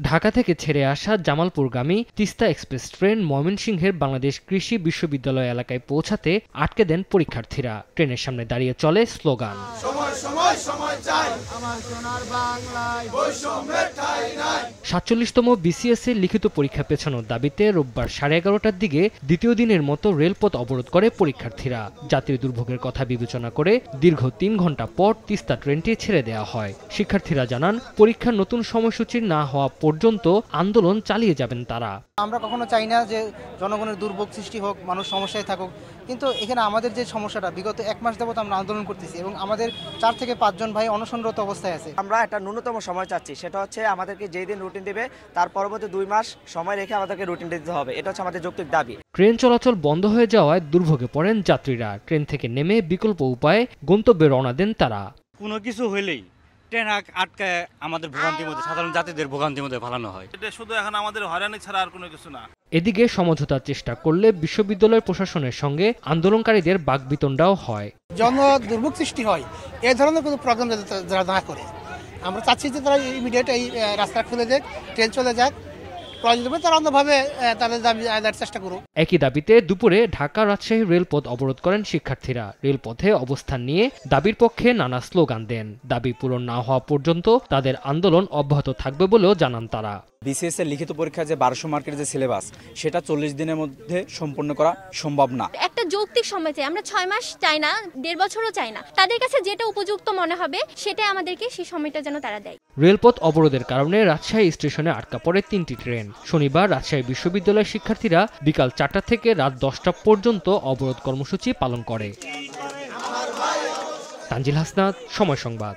ঢাকা থেকে ছেড়ে আসা জামালপুরগামী তিস্তা এক্সপ্রেস ট্রেন ময়মনসিংহের বাংলাদেশ কৃষি বিশ্ববিদ্যালয় এলাকায় পৌঁছাতে আটকে দেন পরীক্ষার্থীরা। ট্রেনের সামনে দাঁড়িয়ে চলে স্লোগান। ৪৭তম বিসিএস এর লিখিত পরীক্ষা পেছানোর দাবিতে রোববার 11:30টার দিকে দ্বিতীয় দিনের মতো রেলপথ অবরোধ করে পরীক্ষার্থীরা। যাত্রী দুর্ভোগের কথা বিবেচনা করে দীর্ঘ ৩ ঘণ্টা পর তিস্তা ট্রেনটি ছেড়ে দেওয়া হয়। শিক্ষার্থীরা জানান, পরীক্ষার নতুন সময়সূচি না হওয়া পর্যন্ত আন্দোলন চালিয়ে যাবেন তারা। আমরা কখনো চাই না যে জনগণের দুর্ভোগ সৃষ্টি হোক, মানুষ সমস্যায় থাকুক, কিন্তু এখানে আমাদের যে সমস্যাটা বিগত 1 মাস যাবত আমরা আন্দোলন করতেছি এবং আমাদের 4 থেকে 5 জন ভাই অনশনরত অবস্থায় আছে। আমরা একটা ন্যূনতম সময় চাচ্ছি, সেটা হচ্ছে আমাদেরকে যেই দিন রুটিন দেবে তার পরবর্তী 2 মাস সময় রেখে আমাদেরকে রুটিন দিতে হবে। এটা হচ্ছে আমাদের যৌক্তিক দাবি। ট্রেন চলাচল বন্ধ হয়ে যাওয়ায় দুর্ভোগে পড়েন যাত্রীরা। ট্রেন থেকে নেমে বিকল্প উপায়ে গন্তব্যে রওনা দেন তারা। কোনো কিছু হইলেই ট্রেন আটকায় আমাদের ভোগান্তির মধ্যে, সাধারণ যাত্রীদের ভোগান্তির মধ্যে ফেলানো হয়। এটা শুধু এখন আমাদের হয়রানি ছাড়া আর কোনো কিছু না। এদিকে সমঝোতার চেষ্টা করলে বিশ্ববিদ্যালয় প্রশাসনের সঙ্গে আন্দোলনকারীদের বাকবিতণ্ডাও হয়। জন দুর্ভোগ সৃষ্টি হয়, এই ধরনের কোনো প্রোগ্রাম যারা না করে, আমরা চাচ্ছি যে তারা ইমিডিয়েট এই রাস্তা খুলে দেখ, ট্রেন চলে যাক, তারা অন্যভাবে তাদের দাবি আদায়ের চেষ্টা করুক। একই দাবিতে দুপুরে ঢাকা রাজশাহী রেলপথ অবরোধ করেন শিক্ষার্থীরা। রেলপথে অবস্থান নিয়ে দাবির পক্ষে নানা স্লোগান দেন। দাবি পূরণ না হওয়া পর্যন্ত তাদের আন্দোলন অব্যাহত থাকবে বলেও জানান তারা। বিসিএস এর লিখিত পরীক্ষার যে 1200 মার্কের যে সিলেবাস, সেটা 40 দিনের মধ্যে সম্পূর্ণ করা সম্ভব না। একটা যৌক্তিক সময় চাই, আমরা 6 মাস চাই না, 1.5 বছরও চাই না। তাদের কাছে যেটা উপযুক্ত মনে হবে সেটা আমাদেরকে সেই সময়টা যেন তারা দেয়। রেলপথ অবরোধের কারণে রাজশাহী স্টেশনে আটকা পড়ে 3টি ট্রেন। শনিবার রাজশাহী বিশ্ববিদ্যালয়ের শিক্ষার্থীরা বিকাল 4টা থেকে রাত 10টা পর্যন্ত অবরোধ কর্মসূচি পালন করে। তানজিল হাসনাত, সময় সংবাদ।